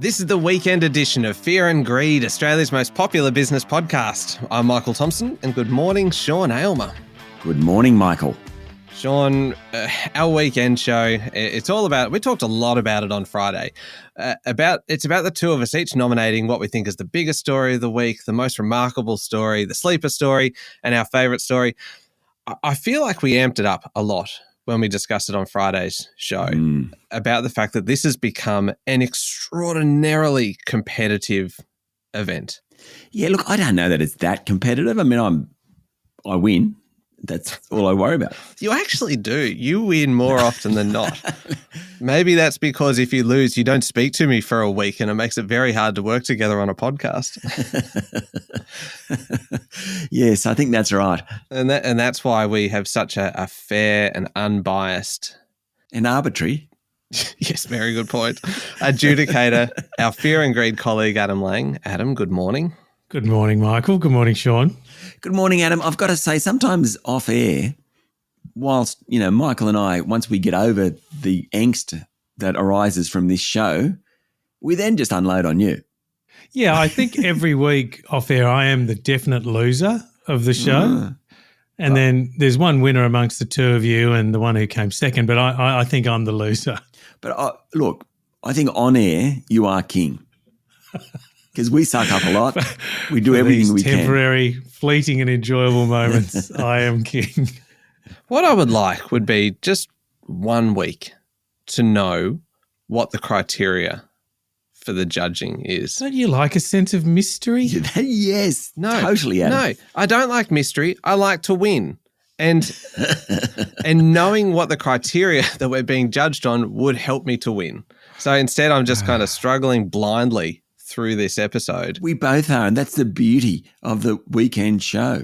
This is the weekend edition of Fear and Greed, Australia's most popular business podcast. I'm Michael Thompson, and good morning, Sean Aylmer. Good morning, Michael. Sean, our weekend show, it's all about, we talked a lot about it on Friday, it's about the two of us each nominating what we think is the biggest story of the week, the most remarkable story, the sleeper story, and our favourite story. I feel like we amped it up a lot when we discussed it on Friday's show about the fact that this has become an extraordinarily competitive event. Yeah, look, I don't know that it's that competitive. I mean, I win. That's all I worry about. You actually do. You win more often than not. Maybe that's because if you lose, you don't speak to me for a week and it makes it very hard to work together on a podcast. Yes, I think that's right. And that's why we have such a fair and unbiased and arbitrary. Yes, very good point. Adjudicator, our Fear and Greed colleague, Adam Lang. Adam, good morning. Good morning, Michael. Good morning, Sean. Good morning, Adam. I've got to say, sometimes off air, whilst, Michael and I, once we get over the angst that arises from this show, we then just unload on you. Yeah, I think every week off air, I am the definite loser of the show. And then there's one winner amongst the two of you and the one who came second, but I think I'm the loser. But look, I think on air, you are king. Because we suck up a lot. We do everything we can. Temporary, fleeting and enjoyable moments, I am king. What I would like would be just 1 week to know what the criteria for the judging is. Don't you like a sense of mystery? Yes, no, totally, Adam. No, I don't like mystery. I like to win. And knowing what the criteria that we're being judged on would help me to win. So instead, I'm just kind of struggling blindly through this episode. We both are, and that's the beauty of the weekend show.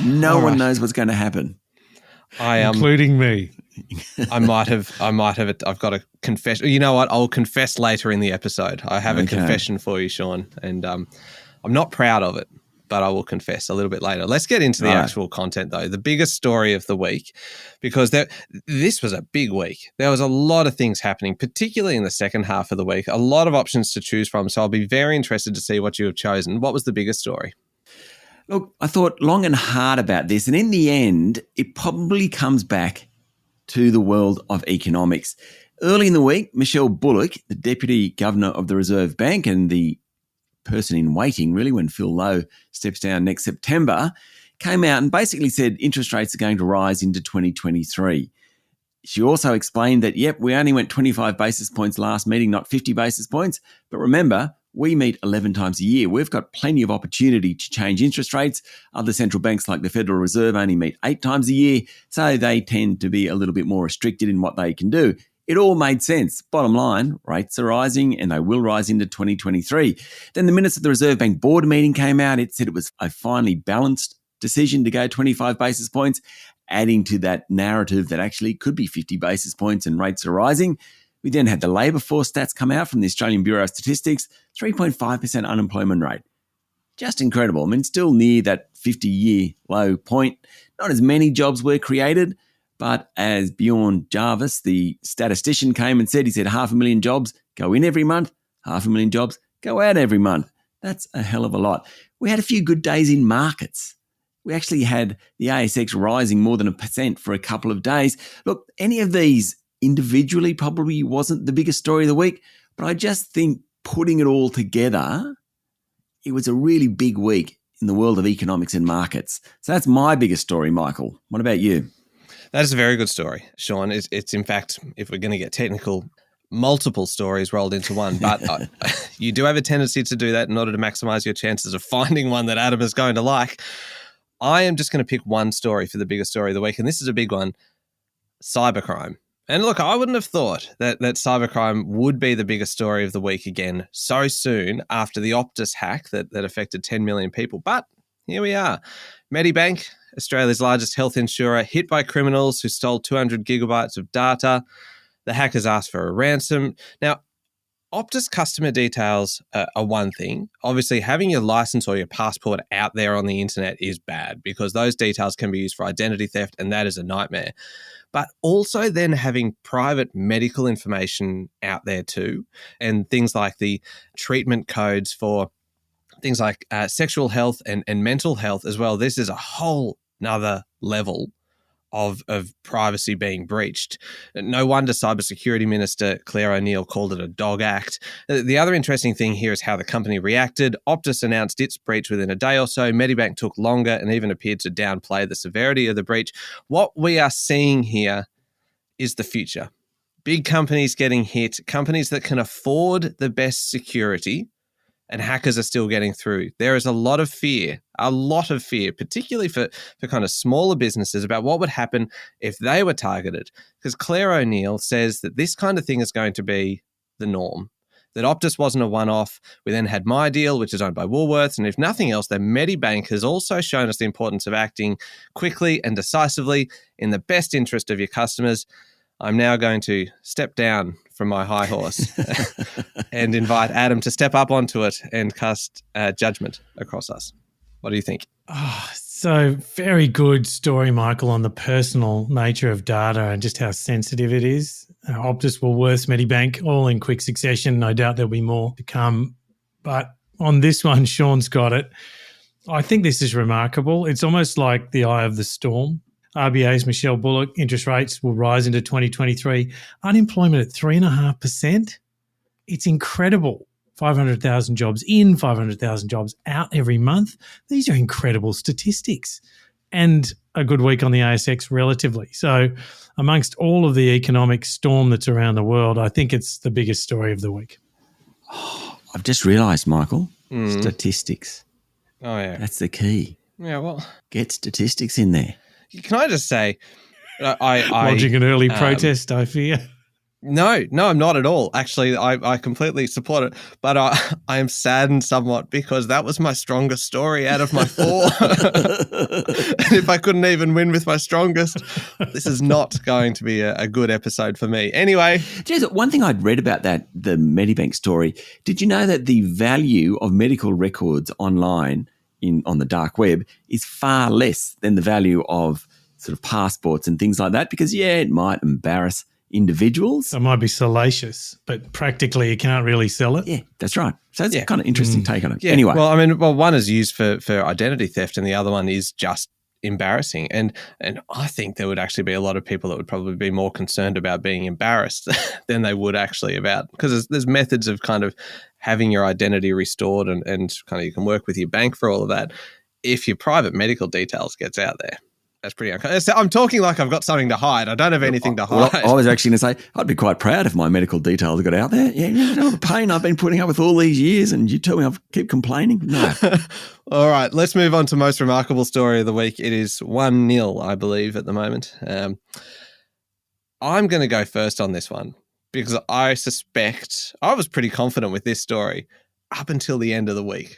No one knows what's going to happen. Including me. I've got a confession. You know what? I'll confess later in the episode. I have a confession for you, Sean, and I'm not proud of it, but I will confess a little bit later. Let's get into the actual content, though. The biggest story of the week, because this was a big week. There was a lot of things happening, particularly in the second half of the week. A lot of options to choose from, so I'll be very interested to see what you have chosen. What was the biggest story? Look, I thought long and hard about this, and in the end, it probably comes back to the world of economics. Early in the week, Michelle Bullock, the Deputy Governor of the Reserve Bank and the person in waiting, really, when Phil Lowe steps down next September, came out and basically said interest rates are going to rise into 2023. She also explained that, we only went 25 basis points last meeting, not 50 basis points. But remember, we meet 11 times a year. We've got plenty of opportunity to change interest rates. Other central banks like the Federal Reserve only meet 8 times a year, so they tend to be a little bit more restricted in what they can do. It all made sense. Bottom line, rates are rising and they will rise into 2023. Then the minutes of the Reserve Bank board meeting came out. It said it was a finely balanced decision to go 25 basis points, adding to that narrative that actually could be 50 basis points and rates are rising. We then had the labour force stats come out from the Australian Bureau of Statistics, 3.5% unemployment rate. Just incredible. I mean, still near that 50-year low point. Not as many jobs were created, but as Bjorn Jarvis, the statistician, came and said, he said 500,000 jobs go in every month, 500,000 jobs go out every month. That's a hell of a lot. We had a few good days in markets. We actually had the ASX rising more than 1% for a couple of days. Look, any of these individually probably wasn't the biggest story of the week, but I just think putting it all together, it was a really big week in the world of economics and markets. So that's my biggest story, Michael. What about you? That is a very good story, Sean. It's in fact, if we're going to get technical, multiple stories rolled into one. But you do have a tendency to do that in order to maximize your chances of finding one that Adam is going to like. I am just going to pick one story for the biggest story of the week, and this is a big one, cybercrime. And look, I wouldn't have thought that cybercrime would be the biggest story of the week again so soon after the Optus hack that affected 10 million people. But here we are. Medibank, Australia's largest health insurer, hit by criminals who stole 200 gigabytes of data. The hackers asked for a ransom. Now, Optus customer details are one thing. Obviously, having your license or your passport out there on the internet is bad because those details can be used for identity theft, and that is a nightmare. But also then having private medical information out there too, and things like the treatment codes for things like sexual health and mental health as well. This is a whole nother level of privacy being breached. No wonder Cybersecurity Minister Claire O'Neill called it a dog act. The other interesting thing here is how the company reacted. Optus announced its breach within a day or so. Medibank took longer and even appeared to downplay the severity of the breach. What we are seeing here is the future. Big companies getting hit, companies that can afford the best security, and hackers are still getting through. There is a lot of fear, particularly for kind of smaller businesses about what would happen if they were targeted. Because Claire O'Neill says that this kind of thing is going to be the norm, that Optus wasn't a one-off. We then had MyDeal, which is owned by Woolworths. And if nothing else, then Medibank has also shown us the importance of acting quickly and decisively in the best interest of your customers. I'm now going to step down from my high horse and invite Adam to step up onto it and cast judgment across us. What do you think? Oh, so very good story, Michael, on the personal nature of data and just how sensitive it is. Optus, Woolworths, Medibank, all in quick succession. No doubt there'll be more to come. But on this one, Sean's got it. I think this is remarkable. It's almost like the eye of the storm. RBA's Michelle Bullock, interest rates will rise into 2023. Unemployment at 3.5%. It's incredible. 500,000 jobs in, 500,000 jobs out every month. These are incredible statistics. And a good week on the ASX relatively. So amongst all of the economic storm that's around the world, I think it's the biggest story of the week. Oh, I've just realised, Michael, statistics. Oh, yeah. That's the key. Yeah, well. Get statistics in there. Can I just say, lodging an early protest, I fear. No, I'm not at all. Actually, I completely support it. But I am saddened somewhat because that was my strongest story out of my four. And if I couldn't even win with my strongest, this is not going to be a good episode for me. Anyway. Jeez, one thing I'd read about the Medibank story, did you know that the value of medical records online on the dark web is far less than the value of sort of passports and things like that? Because, yeah, it might embarrass individuals. So it might be salacious, but practically you can't really sell it. Yeah, that's right. So it's a kind of interesting take on it. Yeah. Anyway. Well, one is used for identity theft and the other one is just embarrassing. And I think there would actually be a lot of people that would probably be more concerned about being embarrassed than they would actually about, because there's methods of kind of having your identity restored and kind of you can work with your bank for all of that. If your private medical details gets out there, that's pretty uncomfortable. I'm talking like I've got something to hide. I don't have anything to hide. Well, I was actually going to say, I'd be quite proud if my medical details got out there. Yeah, you know the pain I've been putting up with all these years and you tell me I keep complaining? No. All right, let's move on to most remarkable story of the week. It is 1-0, I believe, at the moment. I'm going to go first on this one because I suspect I was pretty confident with this story up until the end of the week.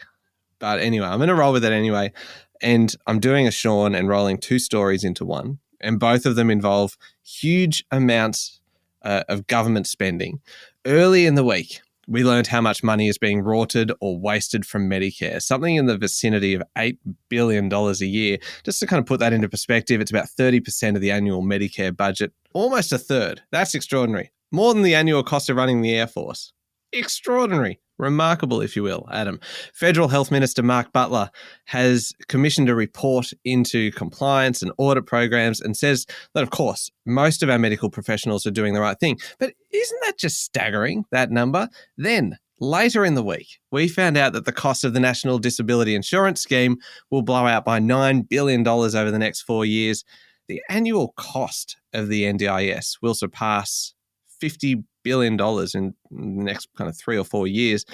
But anyway, I'm going to roll with it anyway. And I'm doing a Sean and rolling two stories into one. And both of them involve huge amounts of government spending. Early in the week, we learned how much money is being rorted or wasted from Medicare, something in the vicinity of $8 billion a year. Just to kind of put that into perspective, it's about 30% of the annual Medicare budget, almost a third. That's extraordinary. More than the annual cost of running the Air Force. Extraordinary. Remarkable, if you will, Adam. Federal Health Minister Mark Butler has commissioned a report into compliance and audit programs and says that, of course, most of our medical professionals are doing the right thing. But isn't that just staggering, that number? Then, later in the week, we found out that the cost of the National Disability Insurance Scheme will blow out by $9 billion over the next 4 years. The annual cost of the NDIS will surpass $50 billion in the next kind of 3 or 4 years.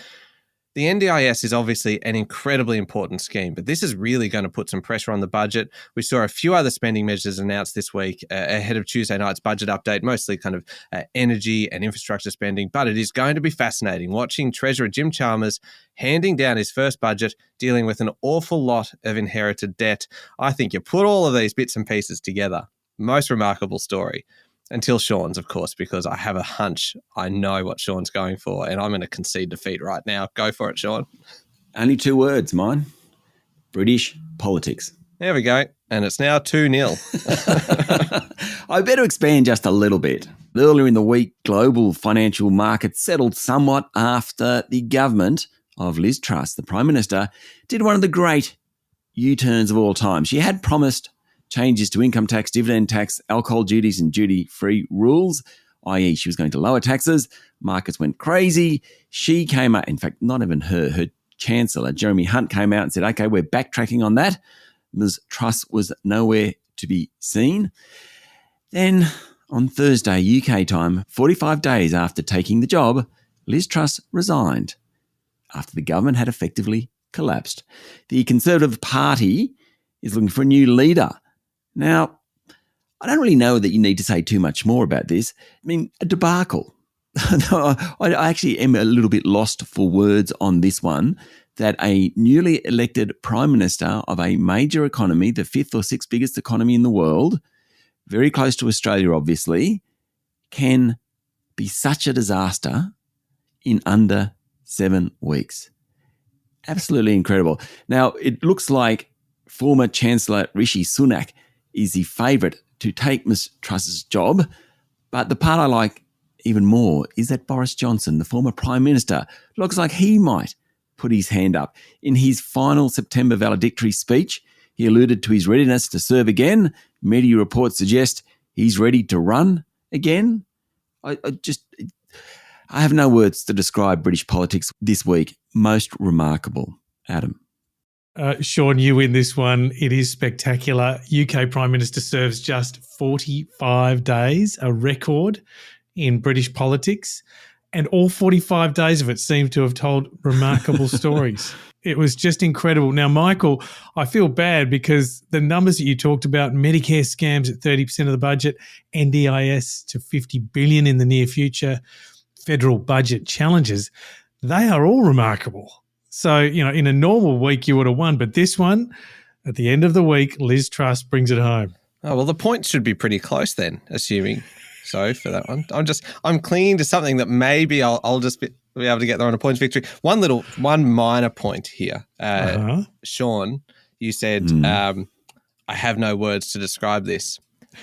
The NDIS is obviously an incredibly important scheme, but this is really going to put some pressure on the budget. We saw a few other spending measures announced this week ahead of Tuesday night's budget update, mostly kind of energy and infrastructure spending, but it is going to be fascinating watching Treasurer Jim Chalmers handing down his first budget, dealing with an awful lot of inherited debt. I think you put all of these bits and pieces together. Most remarkable story. until Sean's, of course, because I have a hunch I know what Sean's going for, and I'm going to concede defeat right now. Go for it, Sean. Only 2 words, mine. British politics. There we go. And it's now 2-0. I better expand just a little bit. Earlier in the week, global financial markets settled somewhat after the government of Liz Truss, the Prime Minister, did one of the great U-turns of all time. She had promised changes to income tax, dividend tax, alcohol duties and duty-free rules, i.e. she was going to lower taxes. Markets went crazy. She came out, in fact, not even her Chancellor, Jeremy Hunt, came out and said, okay, we're backtracking on that. Ms. Truss was nowhere to be seen. Then on Thursday, UK time, 45 days after taking the job, Liz Truss resigned after the government had effectively collapsed. The Conservative Party is looking for a new leader. Now, I don't really know that you need to say too much more about this. I mean, a debacle. I actually am a little bit lost for words on this one, that a newly elected Prime Minister of a major economy, the 5th or 6th biggest economy in the world, very close to Australia, obviously, can be such a disaster in under 7 weeks. Absolutely incredible. Now, it looks like former Chancellor Rishi Sunak is the favourite to take Ms. Truss's job, but the part I like even more is that Boris Johnson, the former Prime Minister, looks like he might put his hand up. In his final September valedictory speech, he alluded to his readiness to serve again. Media reports suggest he's ready to run again. I have no words to describe British politics this week. Most remarkable. Adam. Sean, you win this one. It is spectacular. UK Prime Minister serves just 45 days, a record in British politics. And all 45 days of it seem to have told remarkable stories. It was just incredible. Now, Michael, I feel bad because the numbers that you talked about, Medicare scams at 30% of the budget, NDIS to $50 billion in the near future, federal budget challenges, they are all remarkable. So, in a normal week you would have won, but this one, at the end of the week, Liz Truss brings it home. Oh, well, the points should be pretty close then, assuming so for that one. I'm clinging to something that maybe I'll just be able to get there on a points victory. One minor point here. Sean, you said, I have no words to describe this.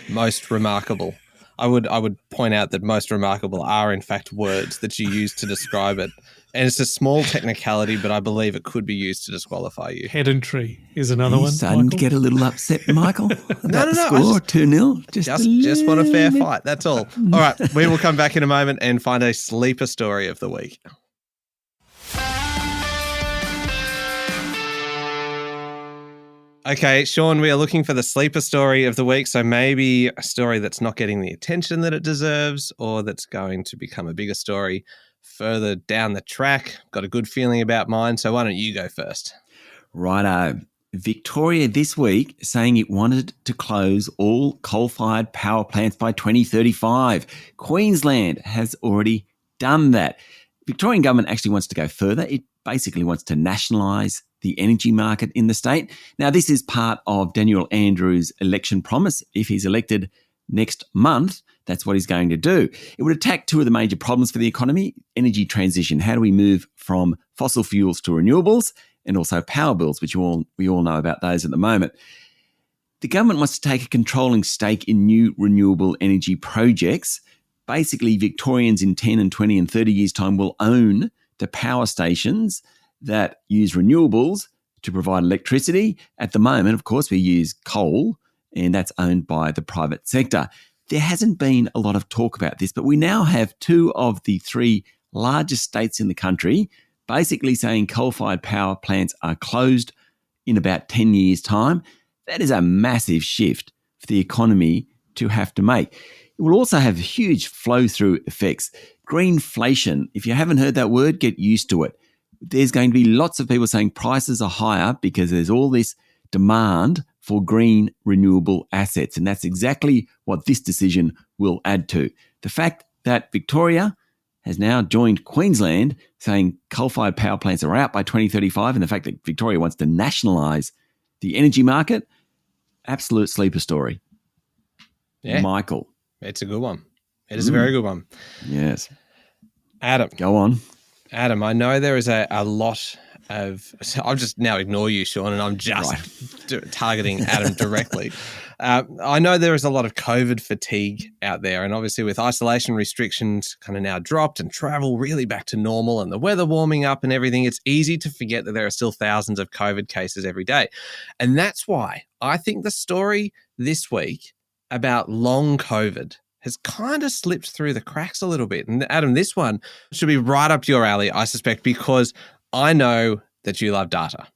Most remarkable. I would point out that most remarkable are in fact words that you use to describe it. And it's a small technicality, but I believe it could be used to disqualify you. Pedantry is another one. Starting to get a little upset, Michael. No. Score 2-0. Just want a fair fight. That's all. All right, we will come back in a moment and find a sleeper story of the week. Okay, Sean, we are looking for the sleeper story of the week. So maybe a story that's not getting the attention that it deserves, or that's going to become a bigger story further down the track. Got a good feeling about mine, so why don't you go first? Righto. Victoria this week saying it wanted to close all coal-fired power plants by 2035. Queensland has already done that. Victorian government actually wants to go further. It basically wants to nationalise the energy market in the state. Now, this is part of Daniel Andrews' election promise. If he's elected next month, that's what he's going to do. It would attack two of the major problems for the economy: energy transition. How do we move from fossil fuels to renewables? And also power bills, which we all know about those at the moment. The government wants to take a controlling stake in new renewable energy projects. Basically, Victorians in 10 and 20 and 30 years' time will own the power stations that use renewables to provide electricity. At the moment, of course, we use coal, and that's owned by the private sector. There hasn't been a lot of talk about this, but we now have two of the three largest states in the country basically saying coal-fired power plants are closed in about 10 years' time. That is a massive shift for the economy to have to make. It will also have huge flow-through effects. Greenflation, if you haven't heard that word, get used to it. There's going to be lots of people saying prices are higher because there's all this demand for green renewable assets. And that's exactly what this decision will add to. The fact that Victoria has now joined Queensland saying coal-fired power plants are out by 2035, and the fact that Victoria wants to nationalise the energy market, absolute sleeper story. Yeah. Michael. It's a good one. It is a very good one. Yes. Adam. Go on. Adam, I know there is a lot of – I'll just now ignore you, Sean, and I'm just targeting Adam directly. I know there is a lot of COVID fatigue out there, and obviously with isolation restrictions kind of now dropped and travel really back to normal and the weather warming up and everything, it's easy to forget that there are still thousands of COVID cases every day. And that's why I think the story this week about long COVID has kind of slipped through the cracks a little bit. And Adam, this one should be right up your alley, I suspect, because I know that you love data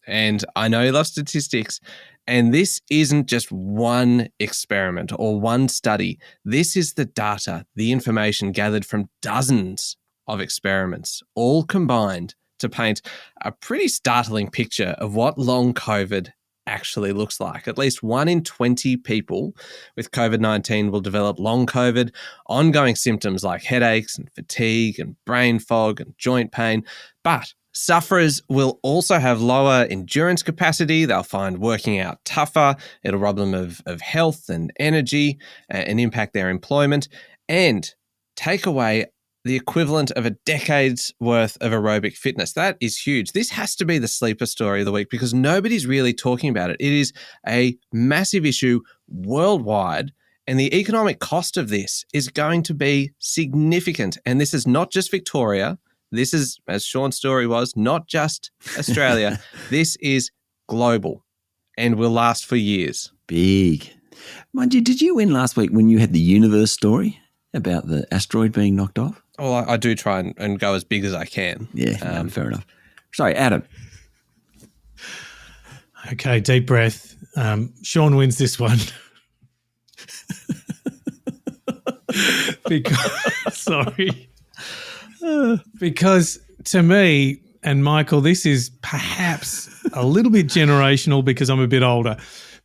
and I know you love statistics. And this isn't just one experiment or one study. This is the data, the information gathered from dozens of experiments, all combined to paint a pretty startling picture of what long COVID actually looks like. At least 1 in 20 people with COVID-19 will develop long COVID, ongoing symptoms like headaches and fatigue and brain fog and joint pain. But sufferers will also have lower endurance capacity. They'll find working out tougher. It'll rob them of health and energy and impact their employment and take away the equivalent of a decade's worth of aerobic fitness. That is huge. This has to be the sleeper story of the week because nobody's really talking about it. It is a massive issue worldwide, and the economic cost of this is going to be significant. And this is not just Victoria. This is, as Sean's story was, not just Australia. This is global and will last for years. Big. Mind you, did you win last week when you had the universe story about the asteroid being knocked off? Well, I do try and go as big as I can. Yeah, fair enough. Sorry, Adam. Okay, deep breath. Sean wins this one. Because to me, and Michael, this is perhaps a little bit generational because I'm a bit older,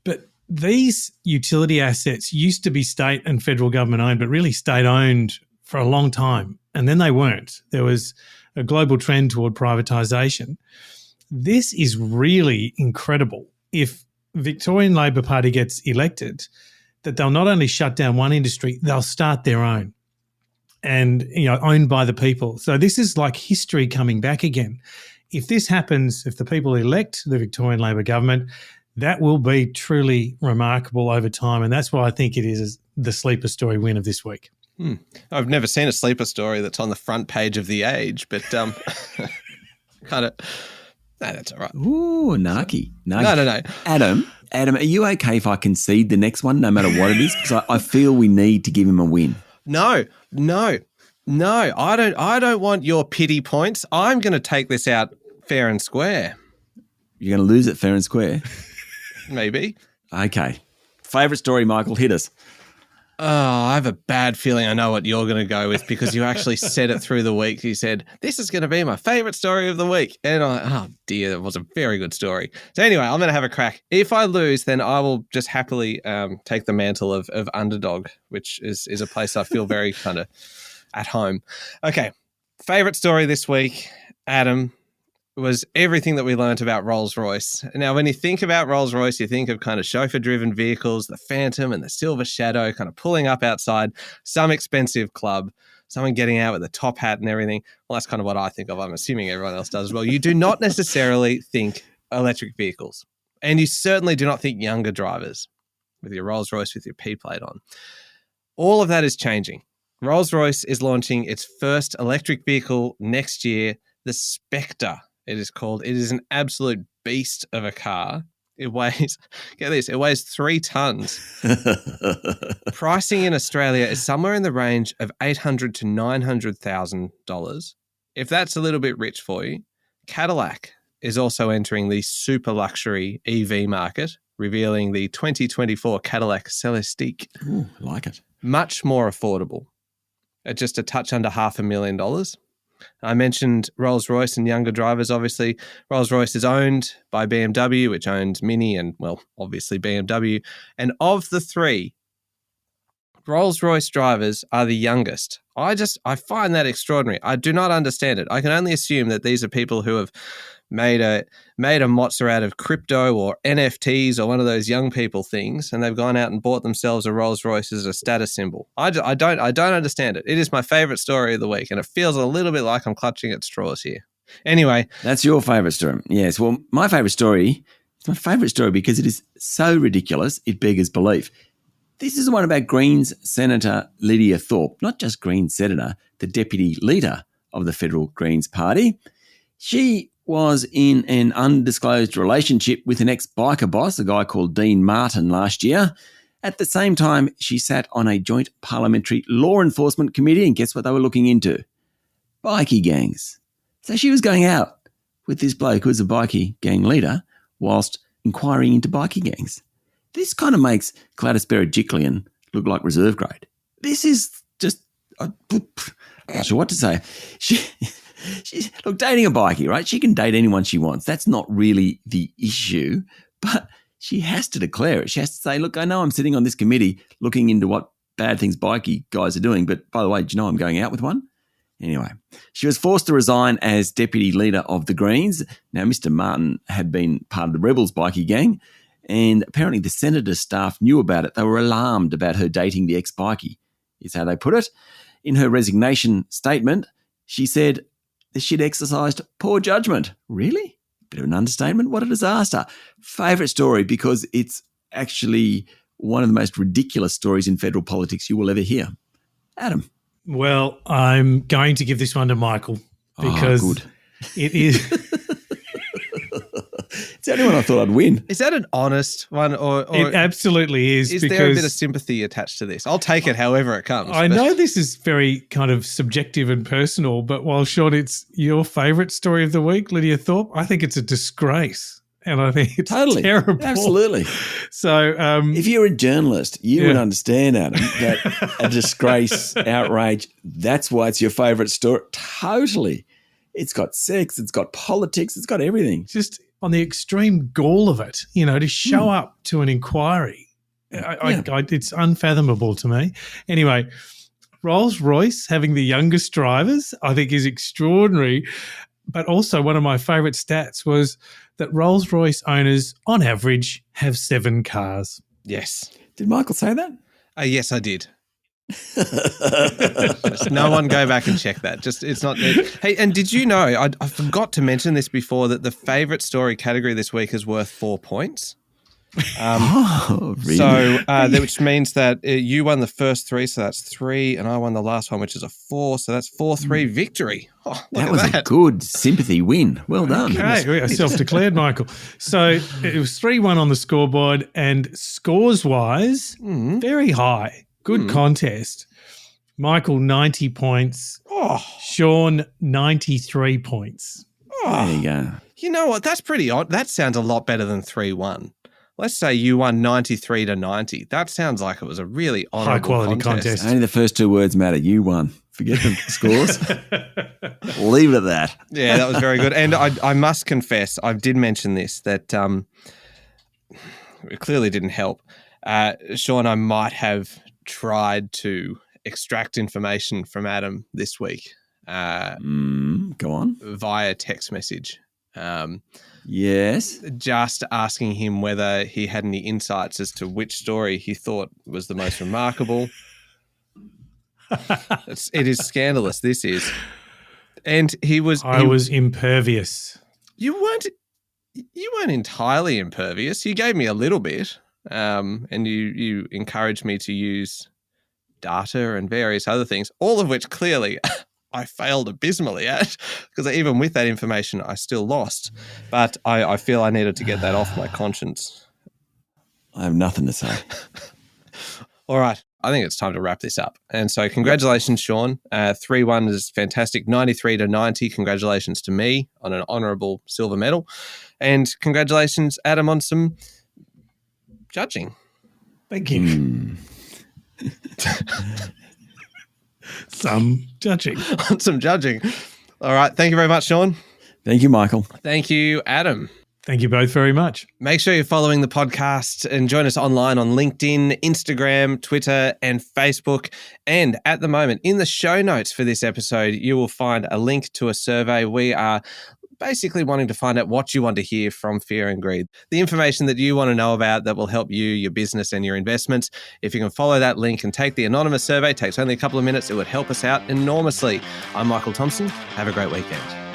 but these utility assets used to be state and federal government owned, but really state owned for a long time. And then they weren't. There was a global trend toward privatisation. This is really incredible. If Victorian Labor Party gets elected, that they'll not only shut down one industry, they'll start their own and, owned by the people. So this is like history coming back again. If this happens, if the people elect the Victorian Labor government, that will be truly remarkable over time. And that's why I think it is the sleeper story win of this week. I've never seen a sleeper story that's on the front page of The Age, but kind of, no, that's all right. Ooh, narky. No. Adam, are you okay if I concede the next one, no matter what it is? Because I feel we need to give him a win. No. I don't want your pity points. I'm going to take this out fair and square. You're going to lose it fair and square? Maybe. Okay. Favourite story, Michael, hit us. Oh, I have a bad feeling I know what you're going to go with because you actually said it through the week. You said, this is going to be my favourite story of the week. And oh dear, it was a very good story. So anyway, I'm going to have a crack. If I lose, then I will just happily take the mantle of underdog, which is a place I feel very kind of at home. Okay, favourite story this week, Adam, was everything that we learned about Rolls-Royce. Now, when you think about Rolls-Royce, you think of kind of chauffeur-driven vehicles, the Phantom and the Silver Shadow kind of pulling up outside some expensive club, someone getting out with a top hat and everything. Well, that's kind of what I think of. I'm assuming everyone else does as well. You do not necessarily think electric vehicles, and you certainly do not think younger drivers with your Rolls-Royce with your P-plate on. All of that is changing. Rolls-Royce is launching its first electric vehicle next year, the Spectre. It is called. It is an absolute beast of a car. It weighs, get this, it weighs 3 tons. Pricing in Australia is somewhere in the range of $800,000 to $900,000. If that's a little bit rich for you, Cadillac is also entering the super luxury EV market, revealing the 2024 Cadillac Celestiq. Ooh, I like it. Much more affordable at just a touch under $500,000. I mentioned Rolls-Royce and younger drivers. Obviously, Rolls-Royce is owned by BMW, which owns Mini and, well, obviously BMW. And of the three, Rolls-Royce drivers are the youngest. I find that extraordinary. I do not understand it. I can only assume that these are people who have made a mozza out of crypto or NFTs or one of those young people things, and they've gone out and bought themselves a Rolls-Royce as a status symbol. I don't understand it. It is my favorite story of the week, and it feels a little bit like I'm clutching at straws here. Anyway. That's your favourite story. Yes. Well, my favourite story, it's my favourite story because it is so ridiculous, it beggars belief. This is the one about Greens Senator Lydia Thorpe, not just Greens Senator, the deputy leader of the federal Greens party. She was in an undisclosed relationship with an ex-biker boss, a guy called Dean Martin, last year. At the same time, she sat on a joint parliamentary law enforcement committee, and guess what they were looking into? Bikie gangs. So she was going out with this bloke who was a bikie gang leader whilst inquiring into bikie gangs. This kind of makes Gladys Berejiklian look like reserve grade. This is just, I'm not sure what to say. She's look, dating a bikie, right? She can date anyone she wants. That's not really the issue, but she has to declare it. She has to say, look, I know I'm sitting on this committee looking into what bad things bikie guys are doing, but by the way, do you know I'm going out with one? Anyway, she was forced to resign as deputy leader of the Greens. Now, Mr. Martin had been part of the Rebels bikie gang, and apparently the senator's staff knew about it. They were alarmed about her dating the ex-bikie, is how they put it. In her resignation statement, she said that she'd exercised poor judgment. Really? Bit of an understatement. What a disaster. Favourite story because it's actually one of the most ridiculous stories in federal politics you will ever hear. Adam. Well, I'm going to give this one to Michael because it is... It's the only one I thought I'd win. Is that an honest one? Or it absolutely is. Is there a bit of sympathy attached to this? I'll take it however it comes. I know this is very kind of subjective and personal, but while, Sean, it's your favourite story of the week, Lydia Thorpe, I think it's a disgrace. And I think it's terrible. Absolutely. So if you're a journalist, you would understand, Adam, that a disgrace, outrage, that's why it's your favourite story. Totally. It's got sex, it's got politics, it's got everything. Just on the extreme gall of it, to show up to an inquiry. It's unfathomable to me. Anyway, Rolls-Royce having the youngest drivers, I think, is extraordinary. But also one of my favourite stats was that Rolls-Royce owners, on average, have 7 cars. Yes. Did Michael say that? Yes, I did. No one go back and check that. It's not. Hey, and did you know, I forgot to mention this before, that the favourite story category this week is worth 4 points. Really? So, which means that you won the first 3, so that's 3, and I won the last one, which is a 4, so that's 4-3 victory. Oh, that was a good sympathy win. Well done. Okay, self-declared, Michael. So it was 3-1 on the scoreboard, and scores-wise, very high. Good contest. Michael, 90 points. Oh. Sean, 93 points. Oh. There you go. You know what? That's pretty odd. That sounds a lot better than 3-1. Let's say you won 93-90. That sounds like it was a really honourable high-quality contest. Only the first 2 words matter. You won. Forget the scores. Leave it at that. Yeah, that was very good. And I must confess, I did mention this, that it clearly didn't help. Sean, I might have tried to extract information from Adam this week. Go on. Via text message. Yes. Just asking him whether he had any insights as to which story he thought was the most remarkable. It is scandalous, this is. And he was... I was impervious. You weren't entirely impervious. You gave me a little bit. And you encouraged me to use data and various other things, all of which clearly I failed abysmally at, because even with that information, I still lost. But I feel I needed to get that off my conscience. I have nothing to say. All right. I think it's time to wrap this up. And so congratulations, Sean. 3-1 is fantastic. 93-90. Congratulations to me on an honourable silver medal. And congratulations, Adam, on some judging. Thank you. Some judging. On some judging. All right. Thank you very much, Sean. Thank you, Michael. Thank you, Adam. Thank you both very much. Make sure you're following the podcast and join us online on LinkedIn, Instagram, Twitter, and Facebook. And at the moment, in the show notes for this episode, you will find a link to a survey. We are basically wanting to find out what you want to hear from Fear and Greed, the information that you want to know about that will help you, your business, and your investments. If you can follow that link and take the anonymous survey, it takes only a couple of minutes. It would help us out enormously. I'm Michael Thompson. Have a great weekend.